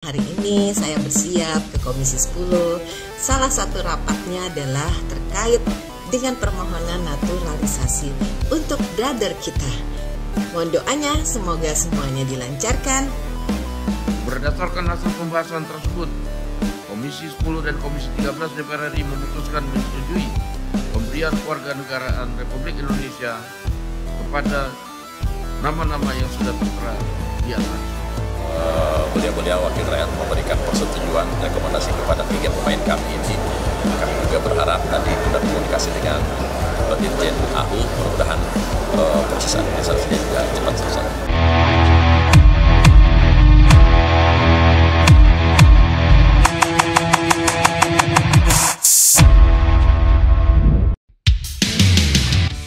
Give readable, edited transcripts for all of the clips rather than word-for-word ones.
Hari ini saya bersiap ke Komisi 10. Salah satu rapatnya adalah terkait dengan permohonan naturalisasi untuk brother kita. Mohon doanya semoga semuanya dilancarkan. Berdasarkan hasil pembahasan tersebut, Komisi 10 dan Komisi 13 DPR RI memutuskan menyetujui pemberian kewarganegaraan Republik Indonesia kepada nama-nama yang sudah tertera di atas. Beliau-beliau wakil rakyat memberikan persetujuan rekomendasi kepada 3 pemain kami ini. Kami juga berharap tadi sudah komunikasi dengan Dirjen AU, mudah-mudahan proses administrasinya juga cepat selesai.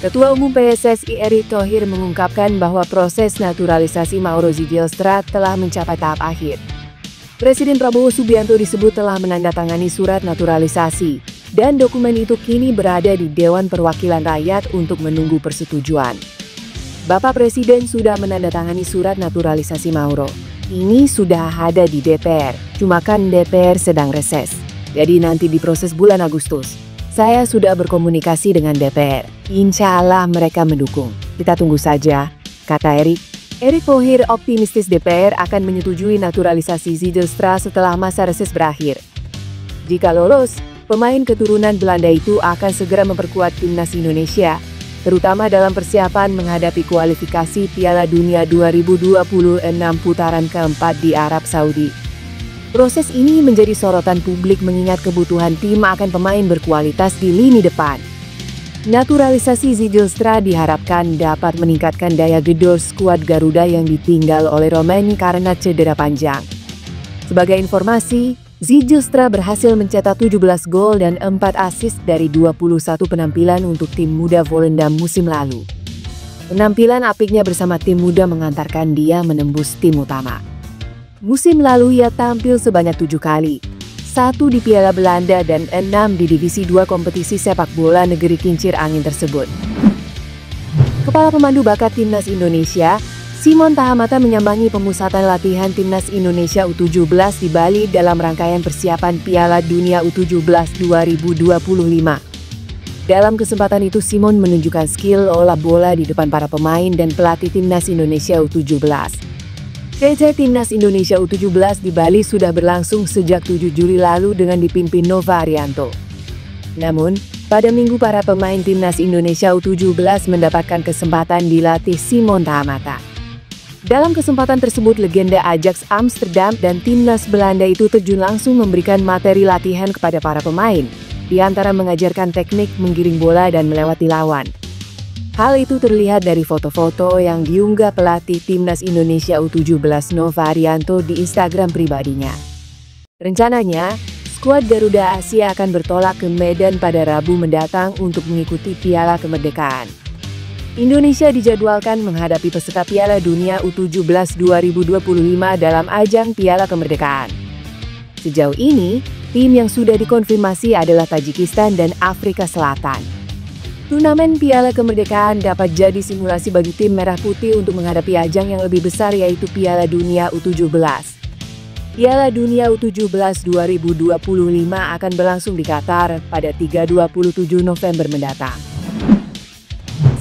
Ketua Umum PSSI Erick Thohir mengungkapkan bahwa proses naturalisasi Mauro Zylstra telah mencapai tahap akhir. Presiden Prabowo Subianto disebut telah menandatangani surat naturalisasi, dan dokumen itu kini berada di Dewan Perwakilan Rakyat untuk menunggu persetujuan. Bapak Presiden sudah menandatangani surat naturalisasi Mauro. Ini sudah ada di DPR, cuma kan DPR sedang reses. Jadi nanti diproses bulan Agustus. Saya sudah berkomunikasi dengan DPR. Insya Allah mereka mendukung. Kita tunggu saja, kata Erick. Erick Thohir optimistis DPR akan menyetujui naturalisasi Zylstra setelah masa reses berakhir. Jika lolos, pemain keturunan Belanda itu akan segera memperkuat timnas Indonesia, terutama dalam persiapan menghadapi kualifikasi Piala Dunia 2026 putaran keempat di Arab Saudi. Proses ini menjadi sorotan publik mengingat kebutuhan tim akan pemain berkualitas di lini depan. Naturalisasi Zylstra diharapkan dapat meningkatkan daya gedor skuad Garuda yang ditinggal oleh Romain karena cedera panjang. Sebagai informasi, Zylstra berhasil mencetak 17 gol dan 4 assist dari 21 penampilan untuk tim muda Volendam musim lalu. Penampilan apiknya bersama tim muda mengantarkan dia menembus tim utama. Musim lalu ia tampil sebanyak 7 kali, 1 di Piala Belanda dan 6 di Divisi 2 kompetisi sepak bola negeri kincir angin tersebut. Kepala Pemandu Bakat Timnas Indonesia, Simon Tahamata menyambangi pemusatan latihan Timnas Indonesia U17 di Bali dalam rangkaian persiapan Piala Dunia U17 2025. Dalam kesempatan itu Simon menunjukkan skill olah bola di depan para pemain dan pelatih Timnas Indonesia U17. PJ Timnas Indonesia U17 di Bali sudah berlangsung sejak 7 Juli lalu dengan dipimpin Nova Arianto. Namun, pada minggu para pemain Timnas Indonesia U17 mendapatkan kesempatan dilatih Simon Tahamata. Dalam kesempatan tersebut, legenda Ajax Amsterdam dan Timnas Belanda itu terjun langsung memberikan materi latihan kepada para pemain, di antara mengajarkan teknik menggiring bola dan melewati lawan. Hal itu terlihat dari foto-foto yang diunggah pelatih Timnas Indonesia U17 Nova Arianto di Instagram pribadinya. Rencananya, skuad Garuda Asia akan bertolak ke Medan pada Rabu mendatang untuk mengikuti Piala Kemerdekaan. Indonesia dijadwalkan menghadapi peserta Piala Dunia U17 2025 dalam ajang Piala Kemerdekaan. Sejauh ini, tim yang sudah dikonfirmasi adalah Tajikistan dan Afrika Selatan. Turnamen Piala Kemerdekaan dapat jadi simulasi bagi tim Merah Putih untuk menghadapi ajang yang lebih besar yaitu Piala Dunia U17. Piala Dunia U17 2025 akan berlangsung di Qatar pada 3-27 November mendatang.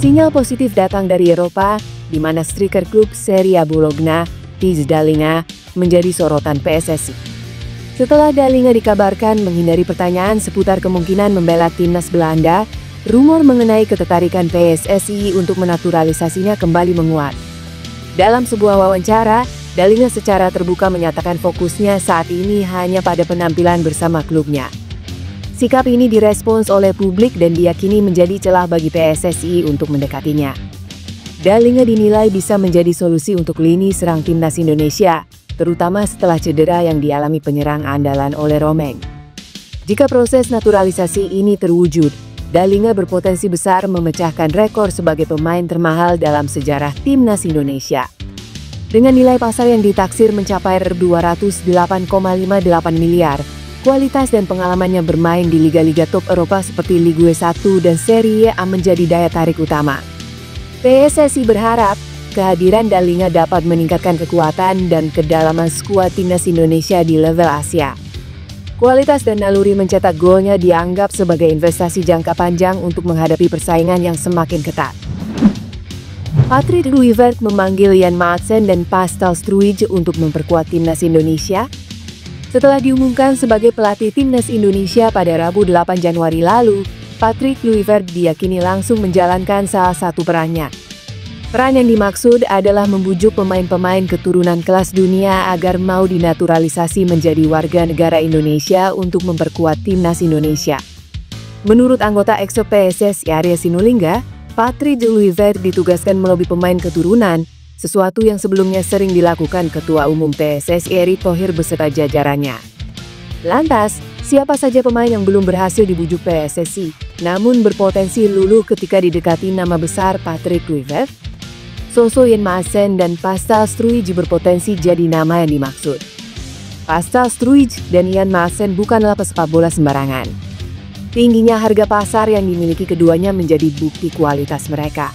Sinyal positif datang dari Eropa, di mana striker klub Serie A Bologna, Tiz Dalinga, menjadi sorotan PSSI. Setelah Dalinga dikabarkan menghindari pertanyaan seputar kemungkinan membela timnas Belanda, rumor mengenai ketertarikan PSSI untuk menaturalisasinya kembali menguat. Dalam sebuah wawancara, Dalinga secara terbuka menyatakan fokusnya saat ini hanya pada penampilan bersama klubnya. Sikap ini direspons oleh publik dan diyakini menjadi celah bagi PSSI untuk mendekatinya. Dalinga dinilai bisa menjadi solusi untuk lini serang timnas Indonesia, terutama setelah cedera yang dialami penyerang andalan oleh Romain. Jika proses naturalisasi ini terwujud, Dalinga berpotensi besar memecahkan rekor sebagai pemain termahal dalam sejarah Timnas Indonesia. Dengan nilai pasar yang ditaksir mencapai 208,58 miliar, kualitas dan pengalamannya bermain di liga-liga top Eropa seperti Ligue 1 dan Serie A menjadi daya tarik utama. PSSI berharap kehadiran Dalinga dapat meningkatkan kekuatan dan kedalaman skuad timnas Indonesia di level Asia. Kualitas dan naluri mencetak golnya dianggap sebagai investasi jangka panjang untuk menghadapi persaingan yang semakin ketat. Patrick Kluivert memanggil Jan Maatsen dan Pascal Struijk untuk memperkuat timnas Indonesia. Setelah diumumkan sebagai pelatih timnas Indonesia pada Rabu 8 Januari lalu, Patrick Kluivert diyakini langsung menjalankan salah satu perannya. Peran yang dimaksud adalah membujuk pemain-pemain keturunan kelas dunia agar mau dinaturalisasi menjadi warga negara Indonesia untuk memperkuat timnas Indonesia. Menurut anggota EXO PSSI Arya Sinulinga, Patrick Kluivert ditugaskan melobi pemain keturunan, sesuatu yang sebelumnya sering dilakukan Ketua Umum PSSI Erick Thohir beserta jajarannya. Lantas, siapa saja pemain yang belum berhasil dibujuk PSSI, namun berpotensi luluh ketika didekati nama besar Patrick Kluivert? Jan Maatsen dan Pascal Struijk berpotensi jadi nama yang dimaksud. Pascal Struijk dan Jan Maatsen bukanlah pesepak bola sembarangan. Tingginya harga pasar yang dimiliki keduanya menjadi bukti kualitas mereka.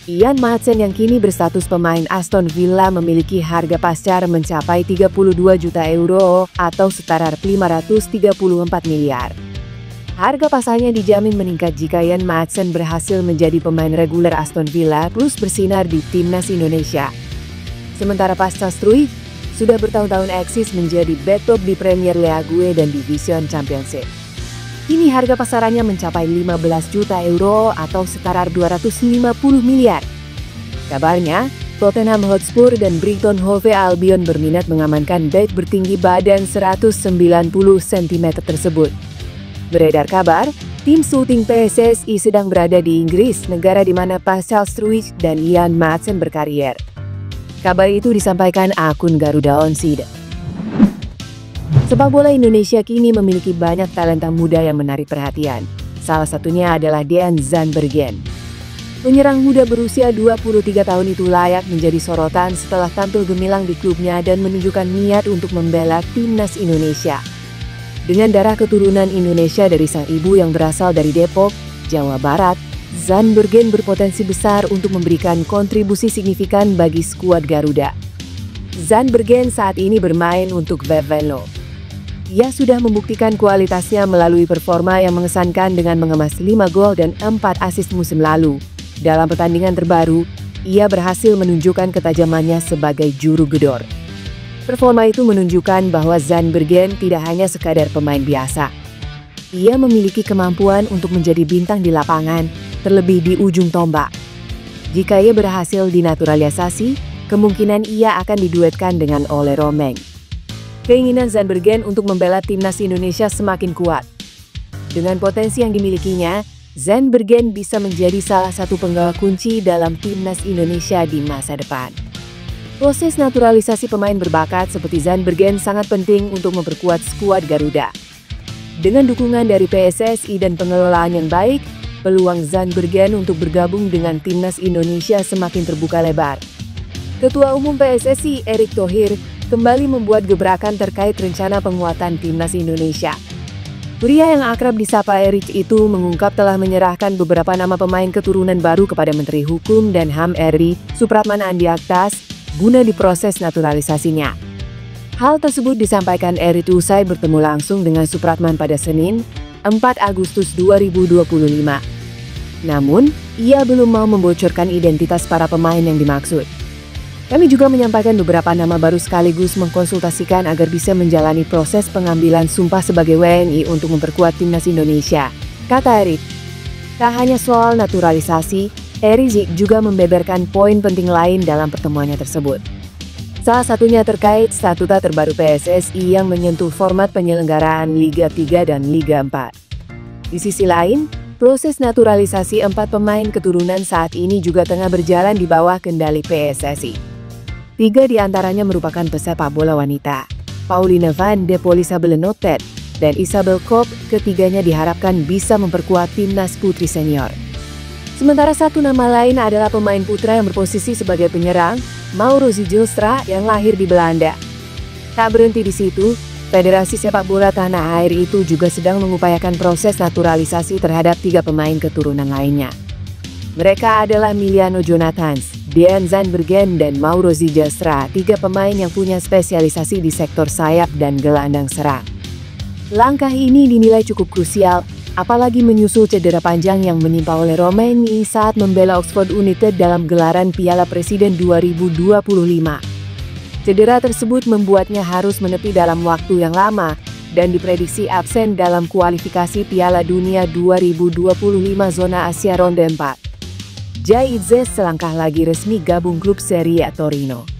Jan Maatsen yang kini berstatus pemain Aston Villa memiliki harga pasar mencapai 32 juta euro atau setara 534 miliar. Harga pasarnya dijamin meningkat jika Jan Maatsen berhasil menjadi pemain reguler Aston Villa plus bersinar di timnas Indonesia. Sementara Pascal Struijk sudah bertahun-tahun eksis menjadi backup di Premier League dan Division Championship. Kini harga pasarannya mencapai 15 juta euro atau setara 250 miliar. Kabarnya, Tottenham Hotspur dan Brighton Hove Albion berminat mengamankan bek bertinggi badan 190 cm tersebut. Beredar kabar, tim syuting PSSI sedang berada di Inggris, negara di mana Pascal Struijk dan Jan Maatsen berkarier. Kabar itu disampaikan akun Garuda Onside. Sepak bola Indonesia kini memiliki banyak talenta muda yang menarik perhatian. Salah satunya adalah Dean Zandbergen. Penyerang muda berusia 23 tahun itu layak menjadi sorotan setelah tampil gemilang di klubnya dan menunjukkan niat untuk membela timnas Indonesia. Dengan darah keturunan Indonesia dari sang ibu yang berasal dari Depok, Jawa Barat, Zandbergen berpotensi besar untuk memberikan kontribusi signifikan bagi skuad Garuda. Zandbergen saat ini bermain untuk Venlo. Ia sudah membuktikan kualitasnya melalui performa yang mengesankan dengan mengemas 5 gol dan 4 assist musim lalu. Dalam pertandingan terbaru, ia berhasil menunjukkan ketajamannya sebagai juru gedor. Performa itu menunjukkan bahwa Zandbergen tidak hanya sekadar pemain biasa. Ia memiliki kemampuan untuk menjadi bintang di lapangan, terlebih di ujung tombak. Jika ia berhasil dinaturalisasi, kemungkinan ia akan diduetkan dengan Ole Romeng. Keinginan Zandbergen untuk membela timnas Indonesia semakin kuat. Dengan potensi yang dimilikinya, Zandbergen bisa menjadi salah satu penggawa kunci dalam timnas Indonesia di masa depan. Proses naturalisasi pemain berbakat seperti Zandbergen sangat penting untuk memperkuat skuad Garuda. Dengan dukungan dari PSSI dan pengelolaan yang baik, peluang Zandbergen untuk bergabung dengan timnas Indonesia semakin terbuka lebar. Ketua Umum PSSI Erick Thohir kembali membuat gebrakan terkait rencana penguatan timnas Indonesia. Pria yang akrab disapa Erick itu mengungkap telah menyerahkan beberapa nama pemain keturunan baru kepada Menteri Hukum dan HAM RI, Supratman Andi Aktas, guna diproses naturalisasinya. Hal tersebut disampaikan Erick usai bertemu langsung dengan Supratman pada Senin, 4 Agustus 2025. Namun, ia belum mau membocorkan identitas para pemain yang dimaksud. Kami juga menyampaikan beberapa nama baru sekaligus mengkonsultasikan agar bisa menjalani proses pengambilan sumpah sebagai WNI untuk memperkuat timnas Indonesia, kata Erick. Tak hanya soal naturalisasi, Erick juga membeberkan poin penting lain dalam pertemuannya tersebut. Salah satunya terkait statuta terbaru PSSI yang menyentuh format penyelenggaraan Liga 3 dan Liga 4. Di sisi lain, proses naturalisasi 4 pemain keturunan saat ini juga tengah berjalan di bawah kendali PSSI. 3 diantaranya merupakan pesepak bola wanita, Paulina van de Polisabelenotet dan Isabel Kopp. Ketiganya diharapkan bisa memperkuat timnas putri senior. Sementara satu nama lain adalah pemain putra yang berposisi sebagai penyerang, Mauro Zijlstra yang lahir di Belanda. Tak berhenti di situ, Federasi Sepak Bola Tanah Air itu juga sedang mengupayakan proses naturalisasi terhadap 3 pemain keturunan lainnya. Mereka adalah Emiliano Jonathans, Dean Zandbergen dan Mauro Zijlstra, 3 pemain yang punya spesialisasi di sektor sayap dan gelandang serang. Langkah ini dinilai cukup krusial, apalagi menyusul cedera panjang yang menimpa oleh Romaini saat membela Oxford United dalam gelaran Piala Presiden 2025. Cedera tersebut membuatnya harus menepi dalam waktu yang lama dan diprediksi absen dalam kualifikasi Piala Dunia 2025 zona Asia ronde 4. Jai Itzes selangkah lagi resmi gabung klub Serie A Torino.